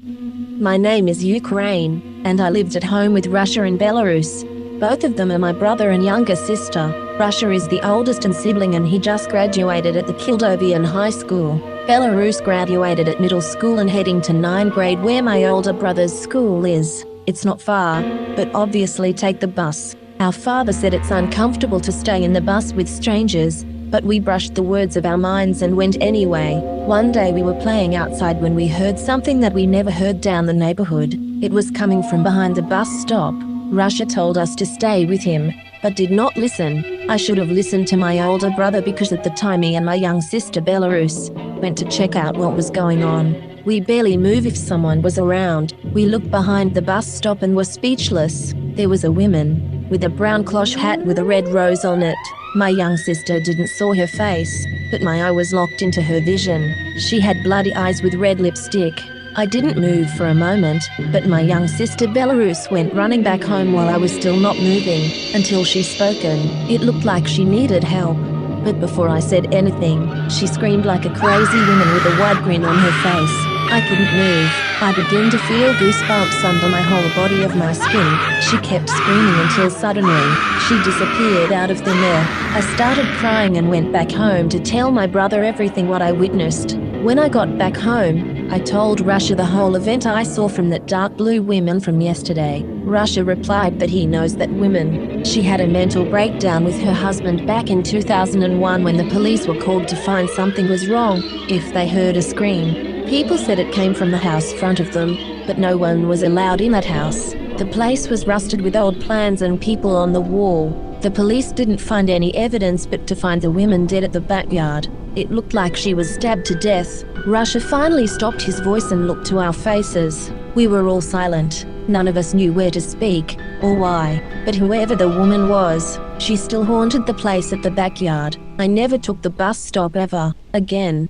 My name is Ukraine, and I lived at home with Russia and Belarus. Both of them are my brother and younger sister. Russia is the oldest and sibling, and he just graduated at the Kildovian High School. Belarus graduated at middle school and heading to 9th grade where my older brother's school is. It's not far, but obviously take the bus. Our father said it's uncomfortable to stay in the bus with strangers, but we brushed the words of our minds and went anyway. One day we were playing outside when we heard something that we never heard down the neighborhood. It was coming from behind the bus stop. Russia told us to stay with him, but did not listen. I should have listened to my older brother because at the time me and my young sister Belarus went to check out what was going on. We barely moved if someone was around. We looked behind the bus stop and were speechless. There was a woman with a brown cloche hat with a red rose on it. My young sister didn't saw her face, but my eye was locked into her vision. She had bloody eyes with red lipstick. I didn't move for a moment, but my young sister Belarus went running back home while I was still not moving, until she spoken. It looked like she needed help. But before I said anything, she screamed like a crazy woman with a wide grin on her face. I couldn't move. I began to feel goosebumps under my whole body of my skin. She kept screaming until suddenly, she disappeared out of thin air. I started crying and went back home to tell my brother everything what I witnessed. When I got back home, I told Russia the whole event I saw from that dark blue woman from yesterday. Russia replied that he knows that woman. She had a mental breakdown with her husband back in 2001 when the police were called to find something was wrong. If they heard a scream, people said it came from the house front of them, but no one was allowed in that house. The place was rusted with old plans and people on the wall. The police didn't find any evidence but to find the woman dead at the backyard. It looked like she was stabbed to death. Russia finally stopped his voice and looked to our faces. We were all silent. None of us knew where to speak, or why. But whoever the woman was, she still haunted the place at the backyard. I never took the bus stop ever again.